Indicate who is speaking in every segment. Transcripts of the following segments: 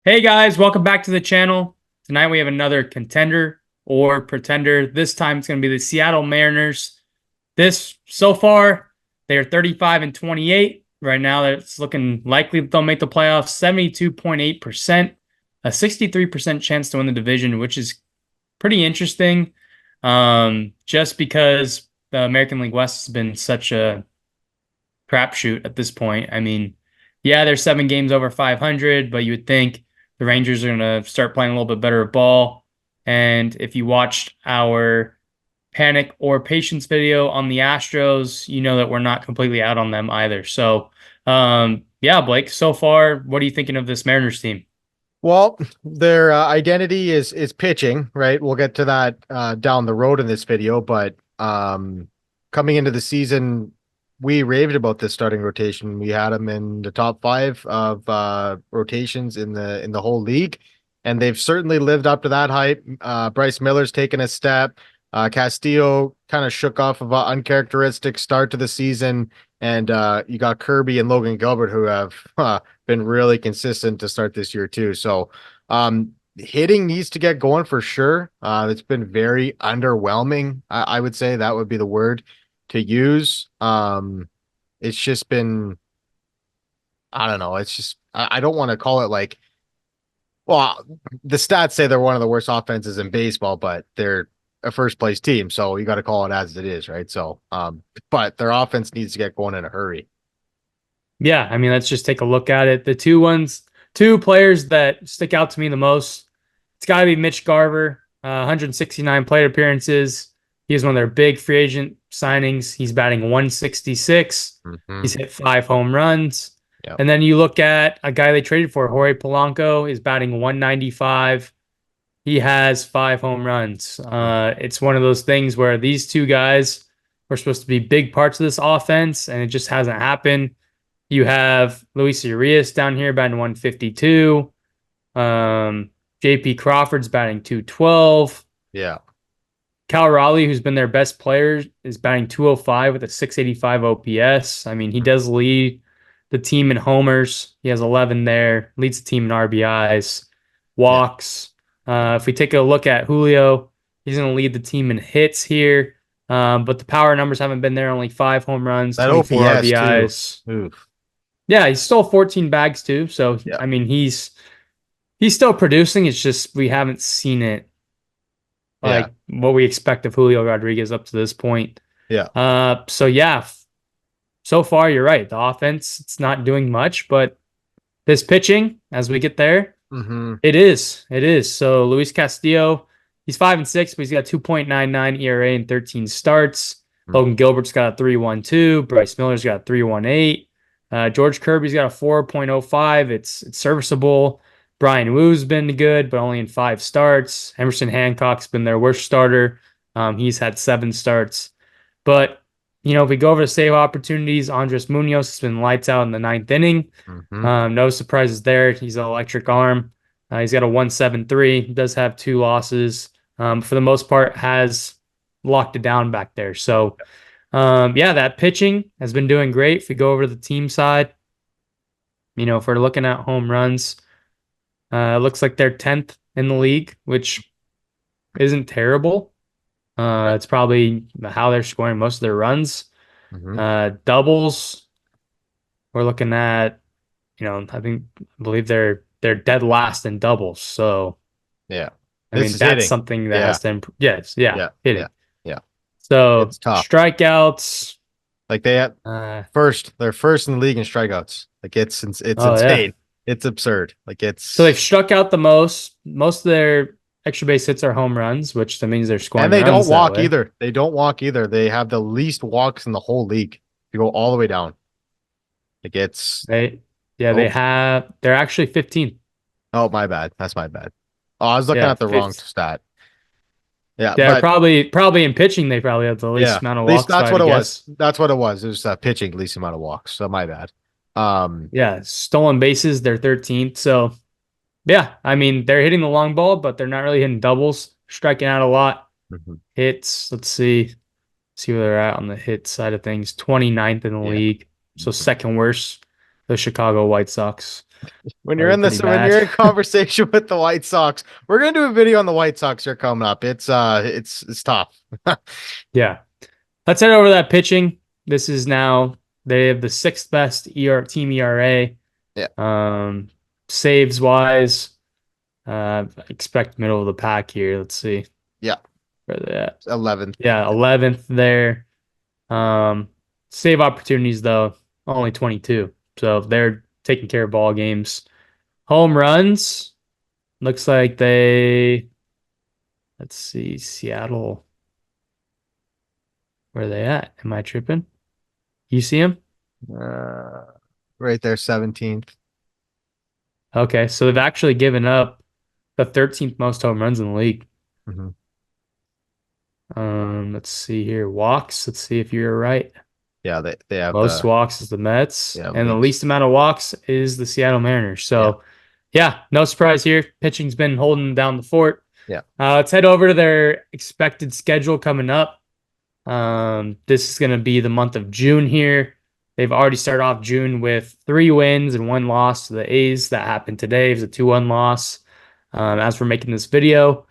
Speaker 1: Hey guys, welcome back to the channel. Tonight we have another contender or pretender. This time it's going to be the Seattle Mariners. So far, they are 35 and 28. Right now, it's looking likely that they'll make the playoffs. 72.8%, a 63% chance to win the division, which is pretty interesting. Just because the American League West has been such a crapshoot at this point. I mean, yeah, they're 7 games over 500, but you would think the Rangers are going to start playing a little bit better ball. And if you watched our panic or patience video on the Astros, you know that we're not completely out on them either. So, yeah, Blake, so far, what are you thinking of this Mariners team?
Speaker 2: Well, their identity is pitching, right? We'll get to that down the road in this video, but coming into the season, we raved about this starting rotation. We had them in the top five of rotations in the whole league, and they've certainly lived up to that hype. Bryce Miller's taken a step. Castillo kind of shook off of an uncharacteristic start to the season, and you got Kirby and Logan Gilbert who have been really consistent to start this year too. So hitting needs to get going for sure. It's been very underwhelming. I would say that would be the word to use. It's just been, I don't know. It's just, I don't want to call it like, well, the stats say they're one of the worst offenses in baseball, but they're a first place team. So you got to call it as it is, right? So, but their offense needs to get going in a hurry.
Speaker 1: Yeah, I mean, let's just take a look at it. The two players that stick out to me the most, it's got to be Mitch Garver, 169 plate appearances. He was one of their big free agent signings. He's batting 166. He's hit 5 home runs.
Speaker 2: Yep.
Speaker 1: And then you look at a guy they traded for, Jorge Polanco, is batting 195. He has 5 home runs. It's one of those things where these two guys were supposed to be big parts of this offense, and it just hasn't happened. You have Luis Urias down here batting 152. JP Crawford's batting 212.
Speaker 2: Yeah.
Speaker 1: Cal Raleigh, who's been their best player, is batting 205 with a 685 OPS. I mean, he does lead the team in homers. He has 11 there, leads the team in RBIs,
Speaker 2: Yeah.
Speaker 1: walks. If we take a look at Julio, he's going to lead the team in hits here. But the power numbers haven't been there. Only 5 home runs,
Speaker 2: That
Speaker 1: 24
Speaker 2: OPS
Speaker 1: RBIs.
Speaker 2: too. Oof.
Speaker 1: Yeah, he stole 14 bags too. So
Speaker 2: Yeah.
Speaker 1: I mean, he's still producing. It's just we haven't seen it
Speaker 2: Yeah.
Speaker 1: like what we expect of Julio Rodriguez up to this point.
Speaker 2: Yeah.
Speaker 1: So yeah, so far you're right. The offense, it's not doing much, but this pitching, as we get there,
Speaker 2: Mm-hmm.
Speaker 1: it is. It is. So Luis Castillo, he's 5-6, but he's got 2.99 ERA in 13 starts. Logan Gilbert's got a 3.12. Bryce Miller's got a 3.18. George Kirby's got a 4.05. It's serviceable. Brian Woo's been good, but only in 5 starts. Emerson Hancock's been their worst starter. He's had 7 starts. But, if we go over the save opportunities, Andres Munoz has been lights out in the 9th inning. No surprises there. He's an electric arm. He's got a 1.73. He does have 2 losses. For the most part, has locked it down back there. So, yeah, that pitching has been doing great. If we go over to the team side, if we're looking at home runs, it looks like they're 10th in the league, which isn't terrible. It's probably how they're scoring most of their runs. Doubles, we're looking at, I believe they're dead last in doubles. So,
Speaker 2: Yeah.
Speaker 1: I mean, that's
Speaker 2: hitting.
Speaker 1: something that
Speaker 2: Yeah.
Speaker 1: has to improve. Yes, yeah, hitting.
Speaker 2: Yeah.
Speaker 1: So
Speaker 2: It's tough.
Speaker 1: strikeouts.
Speaker 2: Like they're first in the league in strikeouts. Like it's
Speaker 1: Oh yeah.
Speaker 2: insane. It's absurd. Like
Speaker 1: So they've struck out the most. Most of their extra base hits are home runs, which that means they're scoring
Speaker 2: and they
Speaker 1: runs
Speaker 2: don't walk
Speaker 1: that way.
Speaker 2: either. They don't walk either. They have the least walks in the whole league. You go all the way down. Like it's
Speaker 1: They're actually 15th.
Speaker 2: oh my bad. That's my bad. Oh, I was looking
Speaker 1: Yeah,
Speaker 2: at the wrong stat. Yeah,
Speaker 1: they're
Speaker 2: but
Speaker 1: probably in pitching. They probably have the least
Speaker 2: yeah,
Speaker 1: amount
Speaker 2: at
Speaker 1: of
Speaker 2: least
Speaker 1: walks.
Speaker 2: that's
Speaker 1: If I
Speaker 2: what
Speaker 1: had
Speaker 2: it
Speaker 1: to
Speaker 2: was.
Speaker 1: guess.
Speaker 2: That's what it was. It was pitching least amount of walks. So my bad.
Speaker 1: Yeah, stolen bases. They're 13th. So yeah, I mean they're hitting the long ball, but they're not really hitting doubles. Striking out a lot. Hits. Let's see where they're at on the hit side of things. 29th in the league. So second worst, the Chicago White Sox.
Speaker 2: When you're
Speaker 1: Probably
Speaker 2: in
Speaker 1: pretty
Speaker 2: this, when
Speaker 1: bad.
Speaker 2: you're in conversation with the White Sox, we're gonna do a video on the White Sox here coming up. It's tough.
Speaker 1: Yeah. Let's head over to that pitching. This is now they have the sixth best team ERA.
Speaker 2: Yeah,
Speaker 1: Um, Saves wise, expect middle of the pack here. Let's see
Speaker 2: yeah,
Speaker 1: where they at.
Speaker 2: 11th.
Speaker 1: Yeah, 11th there. Um, Save opportunities though, only 22. So they're taking care of ball games. Home runs, looks like let's see, Seattle. Where are they at? Am I tripping? You see them?
Speaker 2: Uh, right there, 17th.
Speaker 1: Okay, so they've actually given up the 13th most home runs in the league.
Speaker 2: Mhm.
Speaker 1: Let's see here. Walks. Let's see if you're right.
Speaker 2: Yeah, they have
Speaker 1: Most
Speaker 2: the
Speaker 1: walks is the Mets,
Speaker 2: yeah
Speaker 1: and the
Speaker 2: least.
Speaker 1: least amount of walks is the Seattle Mariners.
Speaker 2: Yeah,
Speaker 1: So, yeah, no surprise here. Pitching's been holding down the fort.
Speaker 2: yeah.
Speaker 1: Let's head over to their expected schedule coming up. This is going to be the month of June here. They've already started off June with 3 wins and 1 loss to the A's. That happened today. It was a 2-1 loss. As we're making this video,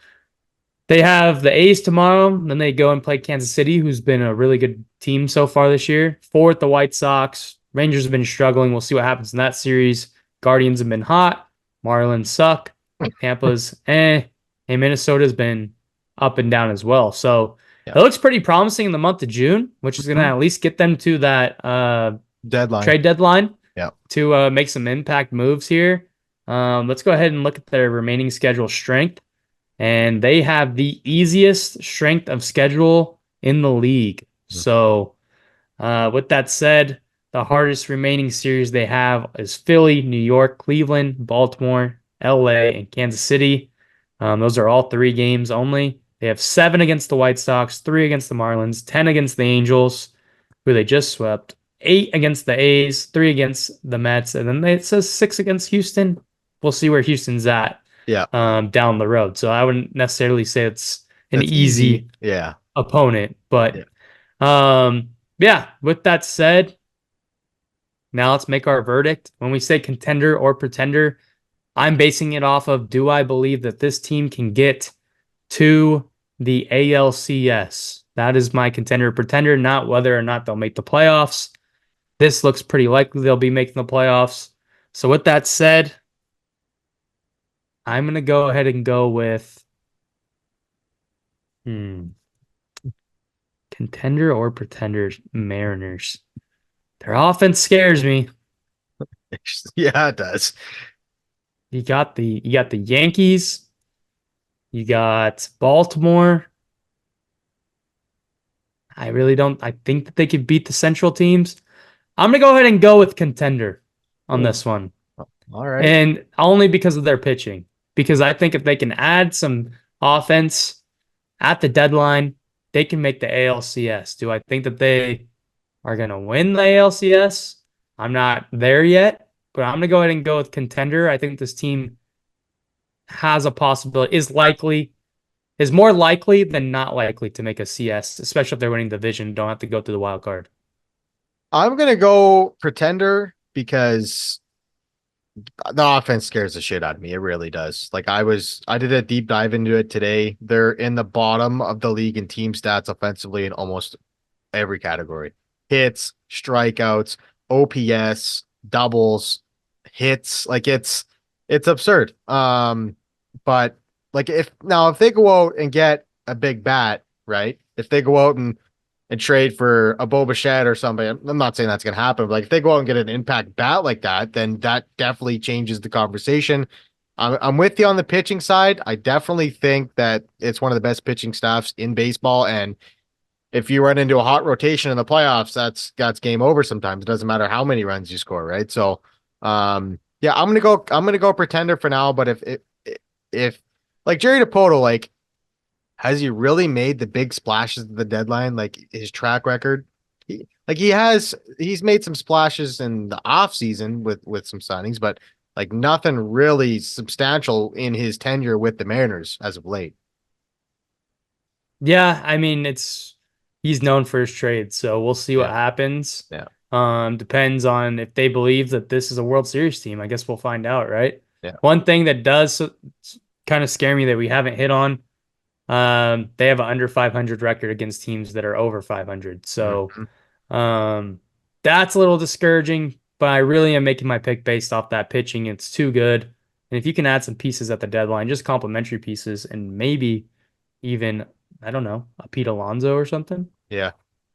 Speaker 1: they have the A's tomorrow. Then they go and play Kansas City, who's been a really good team so far this year. Fourth, the White Sox. Rangers have been struggling. We'll see what happens in that series. Guardians have been hot. Marlins suck. Tampa's and Minnesota's been up and down as well. So
Speaker 2: Yeah.
Speaker 1: it looks pretty promising in the month of June, which is going to at least get them to that
Speaker 2: Deadline.
Speaker 1: trade deadline
Speaker 2: Yeah.
Speaker 1: to make some impact moves here. Let's go ahead and look at their remaining schedule strength. And they have the easiest strength of schedule in the league. So, with that said, the hardest remaining series they have is Philly, New York, Cleveland, Baltimore, LA, and Kansas City. Those are all 3 games only. They have 7 against the White Sox, 3 against the Marlins, 10 against the Angels, who they just swept, 8 against the A's, 3 against the Mets, and then it says 6 against Houston. We'll see where Houston's at.
Speaker 2: Yeah.
Speaker 1: Down the road. So I wouldn't necessarily say it's an
Speaker 2: That's
Speaker 1: easy
Speaker 2: Yeah.
Speaker 1: opponent, but
Speaker 2: Yeah.
Speaker 1: yeah, with that said, now let's make our verdict. When we say contender or pretender, I'm basing it off of, do I believe that this team can get to the ALCS? That is my contender or pretender, not whether or not they'll make the playoffs. This looks pretty likely they'll be making the playoffs. So with that said, I'm going to go ahead and go with contender or pretenders, Mariners. Their offense scares me.
Speaker 2: Yeah, it does.
Speaker 1: You got the Yankees, you got Baltimore. I think that they could beat the Central teams. I'm gonna go ahead and go with contender on this one.
Speaker 2: All right.
Speaker 1: And only because of their pitching. Because I think if they can add some offense at the deadline, they can make the ALCS. Do I think that they are going to win the ALCS? I'm not there yet, but I'm going to go ahead and go with contender. I think this team has a possibility, is more likely than not likely to make a CS, especially if they're winning the division, don't have to go through the wild card.
Speaker 2: I'm gonna go pretender because the offense scares the shit out of me. It really does. Like I did a deep dive into it today. They're in the bottom of the league in team stats offensively in almost every category. Hits, strikeouts, OPS, doubles, hits. Like it's absurd. But like if they go out and get a big bat, right? If they go out and trade for a Bo Bichette or somebody. I'm not saying that's going to happen, but like if they go out and get an impact bat like that, then that definitely changes the conversation. I'm with you on the pitching side. I definitely think that it's one of the best pitching staffs in baseball. And if you run into a hot rotation in the playoffs, that's game over sometimes. It doesn't matter how many runs you score, right? So, yeah, I'm gonna go pretender for now. But if like Jerry Dipoto, like has he really made the big splashes at the deadline? Like his track record, he's made some splashes in the off season with some signings, but like nothing really substantial in his tenure with the Mariners as of late.
Speaker 1: Yeah, I mean he's known for his trade, so we'll see what
Speaker 2: Yeah.
Speaker 1: happens.
Speaker 2: Yeah.
Speaker 1: Depends on if they believe that this is a World Series team. I guess we'll find out, right?
Speaker 2: Yeah.
Speaker 1: One thing that does kind of scare me that we haven't hit on, they have an under 500 record against teams that are over 500. So
Speaker 2: Mhm.
Speaker 1: that's a little discouraging, but I really am making my pick based off that pitching. It's too good. And if you can add some pieces at the deadline, just complimentary pieces, and maybe even, I don't know, a Pete Alonso or something,
Speaker 2: Yeah.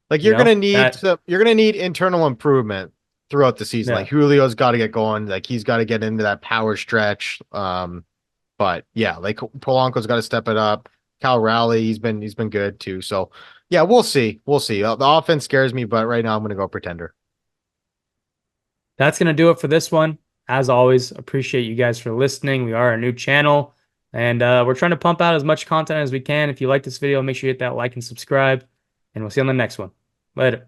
Speaker 2: Like
Speaker 1: you know, that,
Speaker 2: you're gonna need internal improvement throughout the season. Like
Speaker 1: yeah.
Speaker 2: Julio's got to get going. Like he's got to get into that power stretch. But yeah, like Polanco's got to step it up. Cal Raleigh, he's been good too. So yeah, we'll see. We'll see. The offense scares me, but right now I'm gonna go pretender.
Speaker 1: That's going to do it for this one. As always, appreciate you guys for listening. We are a new channel and we're trying to pump out as much content as we can. If you like this video, make sure you hit that like and subscribe, and we'll see you on the next one. Later.